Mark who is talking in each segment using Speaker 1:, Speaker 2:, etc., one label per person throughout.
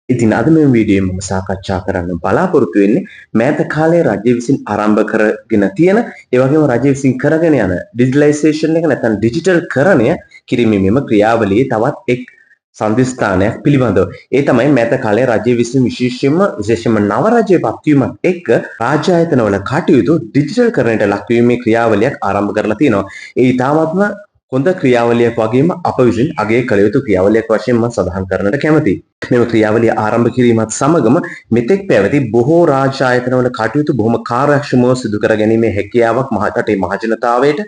Speaker 1: ඉතින් අද මේ වීඩියෝෙන් මම සාකච්ඡා කරන්න බලාපොරොත්තු වෙන්නේ මෑත කාලයේ රජය විසින් ආරම්භ කරගෙන තියෙන ඒ වගේම රජය විසින් කරගෙන යන ඩිජිටලයිසේෂන් එක නැත්නම් ඩිජිටල් කරණය කිරීමේ මෙම ක්‍රියාවලියේ තවත් එක් සම්දිස්ථානයක් පිළිබඳව. ඒ තමයි මෑත කාලයේ රජය විසින් විශේෂයෙන්ම නව රජයේ පත්වීමත් එක්ක රාජ්‍ය ආයතනවල කටයුතු ඩිජිටල් කරණයට ලක්වීමේ ක්‍රියාවලියක් ආරම්භ කරලා තියෙනවා. ඒ ඉතාමත්ම හොඳ ක්‍රියාවලියක් වගේම අප විසින් අගය කළ යුතු ක්‍රියාවලියක් වශයෙන් මම සඳහන් කරන්නට කැමතියි. මෙම ක්‍රියාවලිය ආරම්භ කිරීමත් සමගම මෙතෙක් පැවති බොහෝ රාජ්‍ය ආයතනවල කටයුතු බොහොම කාර්යක්ෂමව සිදු කර ගැනීමේ හැකියාවක් රටේ මහජනතාවයට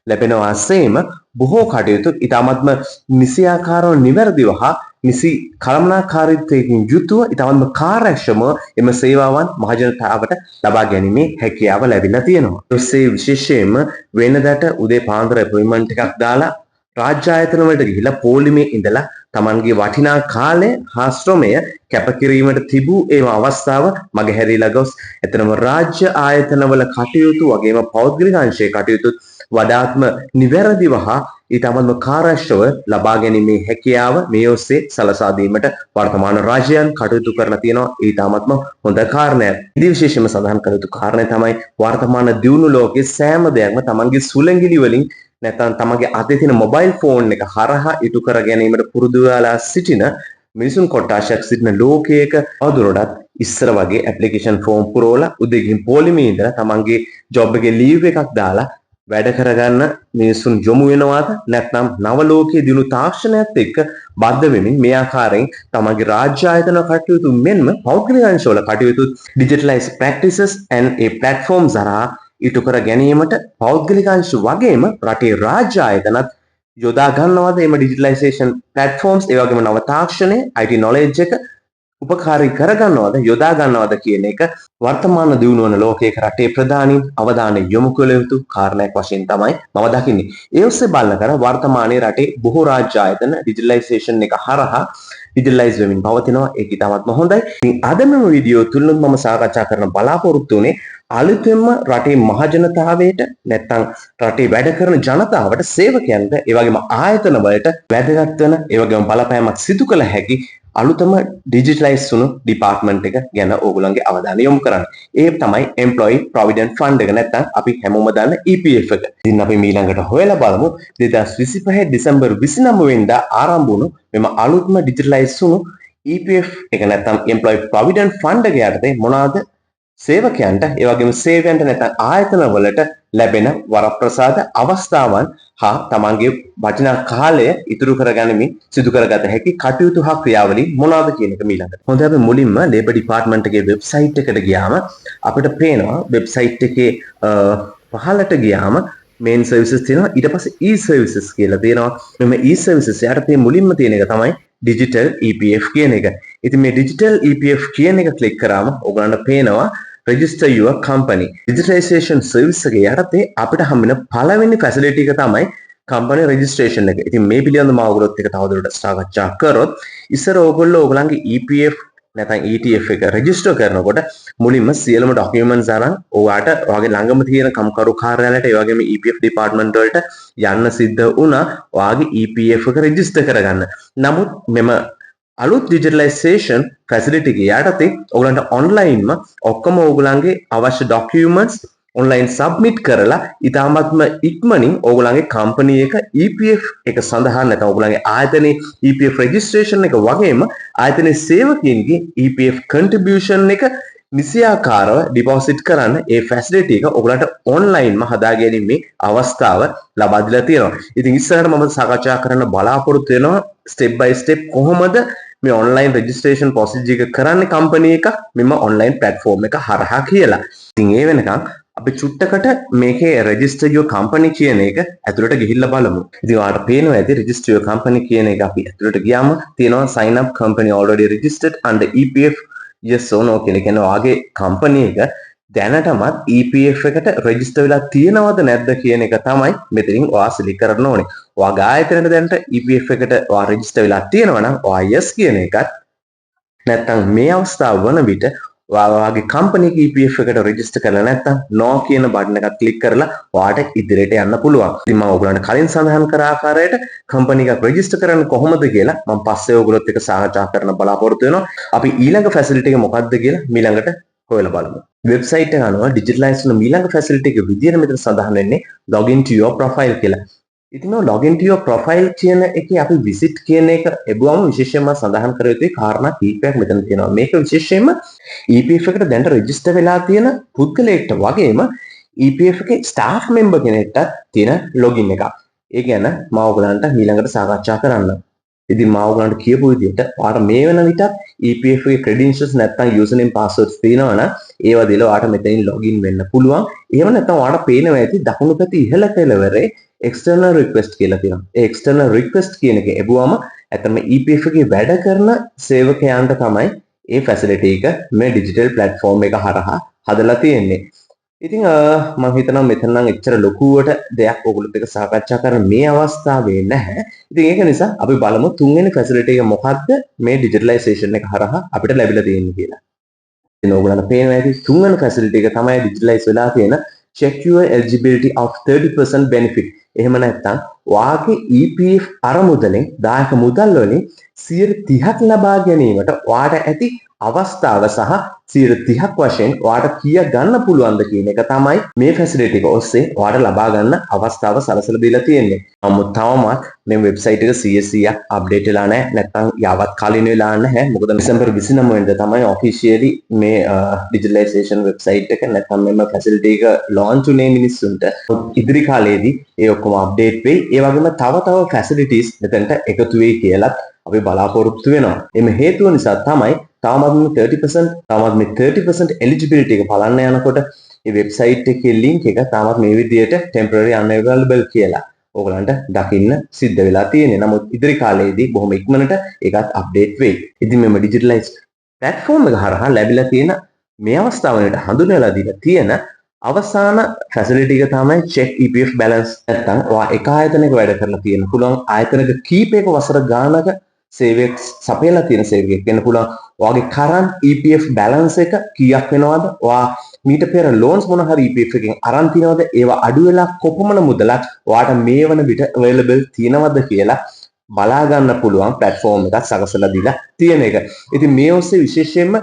Speaker 1: ලැබෙනවා සේම බොහෝ කටයුතු ඉතාමත්ම නිසියාකාරව නිවැරදිව හා නිසි කළමනාකාරීත්වයකින් යුතුව ඉතාමත්ම කාර්යක්ෂමව එම සේවාවන් මහජනතාවට ලබා ගැනීමේ හැකියාව ලැබිලා තියෙනවා. ඔස්සේ විශේෂයෙන්ම වෙනදට උදේ පාන්දර අපොයින්ට්මන්ට් එකක් දාලා රාජ්‍ය ආයතන වලට ගිහිලා පොලිමේ ඉඳලා තමන්ගේ වටිනා කාලය හා ශ්‍රමය කැපකිරීමට තිබූ ඒම අවස්ථාව මගහැරීලා ගොස් එතනම රාජ්‍ය ආයතනවල කටයුතු වගේම පෞද්ගලික අංශයේ කටයුතු වඩාත්ම නිවැරදිව හා ඊටමත්ම කාර්යක්ෂව ලබා ගැනීමේ හැකියාව මේ ඔස්සේ සලසා දීමට වර්තමාන රාජ්‍යයන් කටයුතු කරලා තියෙනවා. ඊටමත්ම හොඳ කාරණයක්. ඉතින් විශේෂයෙන්ම සඳහන් කළ යුතු කාරණය තමයි වර්තමාන දියුණු ලෝකයේ සෑම දෙයක්ම තමන්ගේ සුළංගිලි වලින් නැත්නම් තමන්ගේ අතේ තියෙන මොබයිල් ෆෝන් එක හරහා ඉටු කර ගැනීමට පුරුදු වෙලා සිටින මිනිසුන් කොට්ටාශයක් සිටින ලෝකයක අවදුරටත් ඉස්සර වගේ ඇප්ලිකේෂන් ෆෝම් පුරවලා උදේ ගිහින් පොලිමේ ඉඳලා තමන්ගේ ජොබ් එකේ ලීව් එකක් දාලා වැඩ කරගන්න මිනිසුන් යොමු වෙනවාද නැත්නම් නව ලෝකයේ දිනු තාක්ෂණයත් එක්ක බද්ධ වෙමින් මේ ආකාරයෙන් තමන්ගේ රාජ්‍ය ආයතන කටයුතු මෙන්ම පෞද්ගලික අංශවල කටයුතු digitalized practices and a platforms හරහා ඉටු කර ගැනීමට පෞද්ගලික අංශ වගේම රටේ රාජ්‍ය ආයතනත් යොදා ගන්නවාද එම digitalization platforms ඒ වගේම නව තාක්ෂණය IT knowledge එක උපකාරී කරගන්නවද යොදා ගන්නවද කියන එක වර්තමාන දියුණු වන ලෝකයක රටේ ප්‍රධානීන් අවධානය යොමු කළ යුතු කාරණයක් වශයෙන් තමයි මම දකින්නේ. ඒ ඔස්සේ බලන කර වර්තමානයේ රටේ බොහෝ රාජ්‍ය ආයතන ඩිජිටලයිසේෂන් එක හරහා ඩිජිටලයිස් වෙමින් පවතිනවා. ඒක ඉතාමත්ම හොඳයි. ඉතින් අද මෙම වීඩියෝ තුලින් මම සාකච්ඡා කරන්න බලාපොරොත්තු වෙන්නේ අලුතෙන්ම රටේ මහජනතාවයට නැත්නම් රටේ වැඩ කරන ජනතාවට සේවකයන්ට ඒ වගේම ආයතන වලට වැදගත් වෙන ඒ වගේම බලපෑමක් සිදු කළ හැකි අලුතම ඩිජිටලයිස් වුණු ඩිපාර්ට්මන්ට් එක ගැන ඕගොල්ලන්ගේ අවධානය යොමු කරන්න. ඒ තමයි Employee Provident Fund එක නැත්නම් අපි හැමෝම දන්න EPF එක. ඉතින් අපි ඊළඟට හොයලා බලමු 2025 දෙසැම්බර් 29 වෙනිදා ආරම්භ වුණු මෙම අලුත්ම ඩිජිටලයිස් වුණු EPF එක නැත්නම් Employee Provident Fund එක යටතේ මොනවාද සේවකයන්ට ඒ වගේම සේවයන්ට නැත්නම් ආයතන වලට ලැබෙන වරප්‍රසාද අවස්ථාවන් හා තමන්ගේ වටිනා කාලය ඉතුරු කරගැනීමෙන් සිදු කරගත හැකි කටයුතු හා ක්‍රියාවලීන් මොනවාද කියන එක ඊළඟට. හොඳයි අපි මුලින්ම ලේබර් ඩිපාර්ට්මන්ට් එකේ වෙබ්සයිට් එකට ගියාම අපිට පේනවා වෙබ්සයිට් එකේ පහළට ගියාම මේන් සර්විසස් තියෙනවා ඊට පස්සේ ඊ සර්විසස් කියලා තියෙනවා. මෙන්න ඊ සර්විසස් යටතේ මුලින්ම තියෙන එක තමයි ඩිජිටල් EPF කියන එක. ඉතින් මේ ඩිජිටල් EPF කියන එක ක්ලික් කරාම ඔයගලන්ට පේනවා register your company. Digitalization service එක යටතේ අපිට හම්බෙන පළවෙනි facility එක තමයි company registration එක. ඉතින් මේ පිළිබඳව මම ඔයගොල්ලොත් එක්ක තවදුරටත් සාකච්ඡා කරොත් ඉස්සර ඔයගොල්ලෝ ඔයගලන්ගේ EPF නැත්නම් ETF එක register කරනකොට මුලින්ම සියලුම documents අරන් ඔයාට ඔයාගේ ළඟම තියෙන කම්කරු කාර්යාලයට ඒ වගේම EPF department වලට යන්න සිද්ධ වුණා ඔයාගේ EPF එක register කරගන්න. නමුත් මෙම අලුත් digitalization facility එක යටතේ ඔයගලන්ට online ඔක්කොම ඔයගලන්ගේ අවශ්‍ය documents online submit කරලා ඉතාමත්ම ඉක්මනින් ඔයගලන්ගේ company එක EPF එක සඳහා නැත්නම් ඔයගලන්ගේ ආයතනයේ EPF registration එක වගේම ආයතනයේ සේවකයන්ගේ EPF contribution එක නිසියාකාරව ඩිපොසිට් කරන්න ඒ ෆැසිලිටි එක ඔයගලන්ට ඔන්ලයින්ම හදා ගැනීමේ අවස්ථාව ලබා දීලා තියෙනවා. ඉතින් ඉස්සරහට මම සාකච්ඡා කරන්න බලාපොරොත්තු වෙනවා ස්ටෙප් බයි ස්ටෙප් කොහොමද මේ ඔන්ලයින් රෙජිස්ට්‍රේෂන් ප්‍රොසීජර් එක කරන්නේ කම්පැනි එක මෙම ඔන්ලයින් ප්ලැට්ෆෝම් එක හරහා කියලා. ඉතින් ඒ වෙනකන් අපි චුට්ටකට මේකේ register your company කියන එක ඇතුළට ගිහිල්ලා බලමු. ඉතින් ඔයාලට පේනවා ඇති register your company කියන එක අපි ඇතුළට ගියාම තියෙනවා sign up company already registered under EPF yes or no කියලා. කියන්නේ ඔයාගේ company එක දැනටමත් EPF එකට රෙජිස්ටර් වෙලා තියෙනවද නැද්ද කියන එක තමයි මෙතනින් ඔයා සිලෙක්ට් කරන්න ඕනේ. ඔයාගේ ආයතනයේ දැනට EPF එකට ඔයා රෙජිස්ටර් වෙලා තියෙනවා නම් ඔයා yes කියන එකත් නැත්නම් මේ අවස්ථාව වන විට ඔයාගේ කම්පැනි එක EPF එකට රෙජිස්ටර් කරලා නැත්නම් no කියන බටන් එකක් ක්ලික් කරලා ඔයාට ඉදිරියට යන්න පුළුවන්. ඉතින් මම ඔයගලන්ට කලින් සඳහන් කර ආකාරයට කම්පැනි එකක් රෙජිස්ටර් කරන්න කොහොමද කියලා මම පස්සේ ඔයගලොත් එක්ක සාකච්ඡා කරන්න බලාපොරොත්තු වෙනවා. අපි ඊළඟ ෆැසිලිටි එක මොකක්ද කියලා ඊළඟට හොයලා බලමු. වෙබ්සයිට් එක අනුව ඩිජිටලයිස් කරන ඊළඟ ෆැසිලිටි එක විදියට මෙතන සඳහන් වෙන්නේ login to your profile කියලා. ඉතින් මේ login to your profile කියන එකේ අපි visit කියන එක එබුවම විශේෂයෙන්ම සඳහන් කර යුතුයි කාරණා කීපයක් මෙතන තියෙනවා. මේක විශේෂයෙන්ම EPF එකට දැනට රෙජිස්ටර් වෙලා තියෙන පුද්ගලයෙක්ට වගේම EPF එකේ ස්ටාෆ් මෙම්බර් කෙනෙක්ට තියෙන login එකක්. ඒ ගැන මම ඔයගලන්ට ඊළඟට සාකච්ඡා කරන්නම්. ඉතින් මම ඔයගලන්ට කියපු විදිහට ඔයාට මේ වෙන විටත් EPF එකේ credentials නැත්නම් username passwords තියෙනවා නම් ඒවා දීලා ඔයාට මෙතනින් login වෙන්න පුළුවන්. එහෙම නැත්නම් ඔයාට පේනවා ඇති දකුණු පැත්තේ ඉහළ කෙළවරේ external request කියලා තියෙනවා. ඒ external request කියන එක එබුවම ඇත්තම EPF එකේ වැඩ කරන සේවකයන්ට තමයි මේ facility එක මේ digital platform එක හරහා හදලා තියෙන්නේ. ඉතින් මම හිතනවා මෙතන නම් එච්චර ලොකුවට දෙයක් ඔයගොල්ලොත් එක්ක සාකච්ඡා කරන්න මේ අවස්ථාවේ නැහැ. ඉතින් ඒක නිසා අපි බලමු තුන්වෙනි facility එක මොකක්ද මේ digitalization එක හරහා අපිට ලැබිලා තියෙන්නේ කියලා. ඉතින් ඔයගොල්ලන්ට පේනවා ඇති තුන්වෙනි facility එක තමයි digitalize වෙලා තියෙන check your eligibility of 30% benefit. එහෙම නැත්නම් ඔයාගේ EPF අරමුදලෙන් දායක මුදල් වලින් 30ක් ලබා ගැනීමට ඔයාට ඇති අවස්ථාව සහ 30ක් වශයෙන් ඔයාට කීය ගන්න පුළුවන්ද කියන එක තමයි මේ ෆැසිලිටි එක ඔස්සේ ඔයාට ලබා ගන්න අවස්ථාව සලසලා දීලා තියෙන්නේ. නමුත් තවමත් මේ වෙබ්සයිට් එක 100ක් අප්ඩේට් වෙලා නැහැ. නැත්නම් යාවත් කලින් වෙලා නැහැ. මොකද දෙසැම්බර් 29 වෙනිදා තමයි ඔෆිෂියලි මේ ඩිජිටලයිසේෂන් වෙබ්සයිට් එක නැත්නම් මෙම ෆැසිලිටි එක ලොන්ච් උනේ මිනිස්සුන්ට. ඉදිරි කාලේදී ඒ ඔක්කොම අප්ඩේට් වෙයි. ඒ වගේම තව ෆැසිලිටිස් මෙතනට එකතු වෙයි කියලාත් අපි බලාපොරොත්තු වෙනවා. එමෙ හේතුව නිසා තමයි තවමත් 30% eligibility එක බලන්න යනකොට මේ වෙබ්සයිට් එකේ link එක තාමත් මේ විදිහට temporary unavailable කියලා ඕගලන්ට දකින්න සිද්ධ වෙලා තියෙන්නේ. නමුත් ඉදිරි කාලයේදී බොහොම ඉක්මනට ඒකත් අප්ඩේට් වෙයි. ඉතින් මෙම digitalized platform එක හරහා ලැබිලා තියෙන මේ අවස්ථාව වලට හඳුන්වලා දීලා තියෙන අවසාන facility එක තමයි check EPF balance. නැත්නම් ඔයා එක ආයතනයක වැඩ කරලා තියෙන පුළුවන් ආයතනක කීපයක වසර ගානක සේවයක් සපයලා තියෙන සේවකයෙක් වෙන්න පුළුවන්. ඔයාගේ current EPF balance එක කීයක් වෙනවද? ඔයා මීට පෙර loans මොන හරි EPF එකෙන් අරන් තියනවද? ඒවා අඩු වෙලා කොපමණ මුදලක් ඔයාට මේ වන විට available තියනවද කියලා බලා ගන්න පුළුවන් platform එකක් සකසලා දීලා තියෙන එක. ඉතින් මේ ඔස්සේ විශේෂයෙන්ම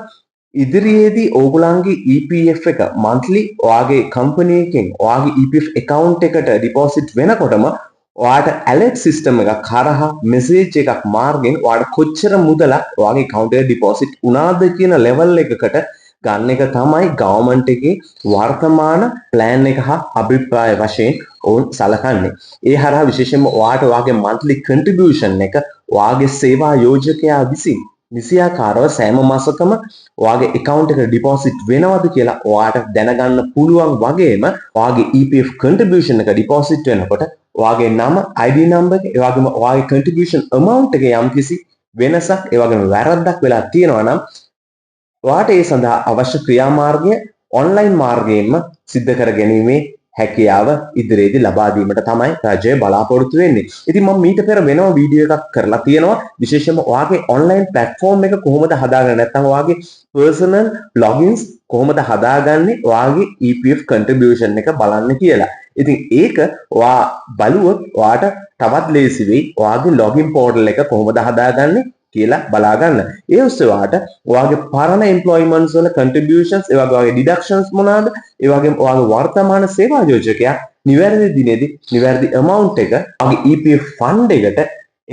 Speaker 1: ඉදිරියේදී ඕගොල්ලන්ගේ EPF එක monthly ඔයාගේ company එකෙන් ඔයාගේ EPF account එකට deposit වෙනකොටම ඔයාට alert system එකක් හරහා message එකක් මාර්ගෙන් ඔයාට කොච්චර මුදලක් ඔයාගේ account එකට deposit වුණාද කියන level එකකට ගන්න එක තමයි government එකේ වර්තමාන plan එක හා අභිප්‍රාය වශයෙන් ඔවුන් සලකන්නේ. ඒ හරහා විශේෂයෙන්ම ඔයාට ඔයාගේ monthly contribution එක ඔයාගේ සේවා යෝජකයා විසින් නිසියාකාරව සෑම මාසකම ඔයාගේ account එකට deposit වෙනවද කියලා ඔයාට දැනගන්න පුළුවන් වගේම ඔයාගේ EPF contribution එක deposit වෙනකොට ඔයාගේ නම ID number එක ඒ වගේම ඔයාගේ contribution amount එකේ යම්කිසි වෙනසක් ඒ වගේම වැරද්දක් වෙලා තියෙනවා නම් ඔයාට ඒ සඳහා අවශ්‍ය ක්‍රියාමාර්ගය ඔන්ලයින් මාර්ගයෙන්ම සිද්ධ කර ගැනීමේ හැකියාව ඉදිරියේදී ලබා දීමට තමයි රජය බලාපොරොත්තු වෙන්නේ. ඉතින් මම මීට පෙර වෙනම වීඩියෝ එකක් කරලා තියෙනවා විශේෂයෙන්ම ඔයාගේ ඔන්ලයින් ප්ලැට්ෆෝම් එක කොහොමද හදාගන්නේ නැත්නම් ඔයාගේ personal logins කොහොමද හදාගන්නේ ඔයාගේ EPF contribution එක බලන්න කියලා. ඉතින් ඒක ඔයා බලුවොත් ඔයාට තවත් ලේසි වෙයි ඔයාගේ login portal එක කොහොමද හදාගන්නේ කියලා බලා ගන්න. ඒ ඔස්සේ ඔයාගේ පරණ employments වල contributions ඒ වගේ ඔයාගේ deductions මොනවාද? ඒ වගේම ඔයාගේ වර්තමාන සේවා යෝජකයා නිවැරදි දිනේදී නිවැරදි amount එක ඔයාගේ EPF fund එකට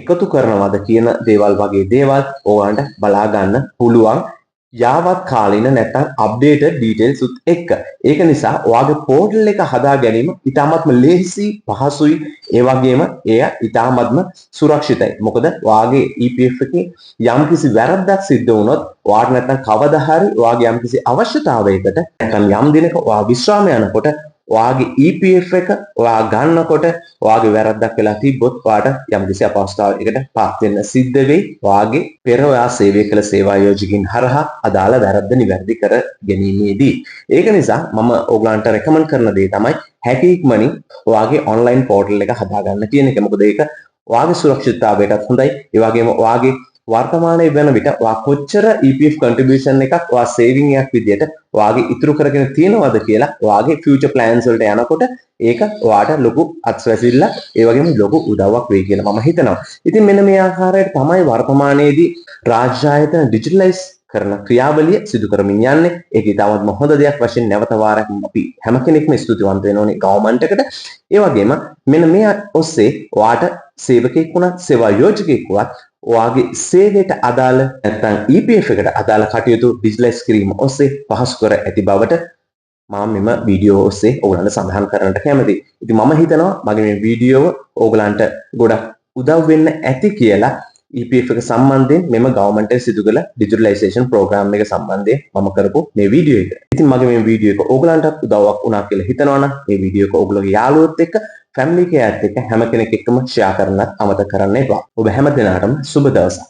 Speaker 1: එකතු කරනවද කියන දේවල් වගේ දේවල් ඔයාලට බලා ගන්න පුළුවන්. යාවත් කාලින නැත්නම් updated details උත් එක්ක. ඒක නිසා ඔයාගේ portal එක හදා ගැනීම ඉතාමත්ම ලේසි, පහසුයි, ඒ වගේම එය ඉතාමත්ම සුරක්ෂිතයි. මොකද ඔයාගේ EPF එකේ යම්කිසි වැරද්දක් සිද්ධ වුණොත් ඔයාට නැත්නම් කවදා හරි ඔයාගේ යම්කිසි අවශ්‍යතාවයකට නැත්නම් යම් දිනක ඔයා විශ්‍රාම යනකොට ඔයාගේ EPF එක ඔයා ගන්නකොට ඔයාගේ වැරද්දක් වෙලා තිබ්බොත් ඔයාට යම්කිසි අපහසුතාවයකට පත් වෙන්න සිද්ධ වෙයි. ඔයාගේ පෙර ඔයා සේවය කළ සේවා යෝජකින් හරහා අදාළ වැරද්ද නිවැරදි කර ගැනීමේදී. ඒක නිසා මම ඔයගලන්ට රෙකමන්ඩ් කරන දේ තමයි හැකි ඉක්මනින් ඔයාගේ ඔන්ලයින් පෝර්ටල් එක හදාගන්න කියන එක. මොකද ඒක ඔයාගේ සුරක්ෂිතතාවයටත් හොඳයි. ඒ වගේම ඔයාගේ වර්තමානයේ වෙන විට ඔයා කොච්චර EPF contribution එකක් ඔයා saving එකක් විදියට ඔයාගේ ඉතුරු කරගෙන තියෙනවද කියලා ඔයාගේ future plans වලට යනකොට ඒක ඔයාට ලොකු අත්වැසිල්ල ඒ වගේම ලොකු උදව්වක් වෙයි කියලා මම හිතනවා. ඉතින් මෙන්න මේ ආකාරයට තමයි වර්තමානයේදී රාජ්‍ය ආයතන ඩිජිටලයිස් කරන ක්‍රියාවලිය සිදු කරමින් යන්නේ. ඒක ඉතාමත්ම හොඳ දෙයක් වශයෙන් නැවත වාරයක් අපි හැම කෙනෙක්ම ස්තුතිවන්ත වෙන්න ඕනේ ගවර්න්මන්ට් එකට. ඒ වගේම මෙන්න මේ ඔස්සේ ඔයාට සේවකයෙක් වුණත් සේවා යෝජකයෙක් වුණත් ඔයාගේ සේවයට අදාළ නැත්නම් EPF එකට අදාළ කටයුතු ඩිජිටලයිස් කිරීම ඔස්සේ පහසු කර ඇති බවට මම මෙම වීඩියෝ ඔස්සේ ඕගලන්ට සඳහන් කරන්නට කැමතියි. ඉතින් මම හිතනවා මගේ මේ වීඩියෝව ඕගලන්ට ගොඩක් උදව් වෙන්න ඇති කියලා EPF එක සම්බන්ධයෙන් මෙම ගවර්න්මන්ට් එක සිදු කළ ඩිජිටලයිසේෂන් ප්‍රෝග්‍රෑම් එක සම්බන්ධයෙන් මම කරපු මේ වීඩියෝ එක. ඉතින් මගේ මේ වීඩියෝ එක ඕගලන්ට උදව්වක් වුණා කියලා හිතනවා නම් මේ වීඩියෝ එක ඕගලගේ යාළුවොත් එක්ක ෆැමිලි එකත් එක්ක හැම කෙනෙක් එක්කම ෂෙයා කරන්නත් අමතක කරන්න එපා. ඔබ හැම දිනකටම සුබ දවසක්.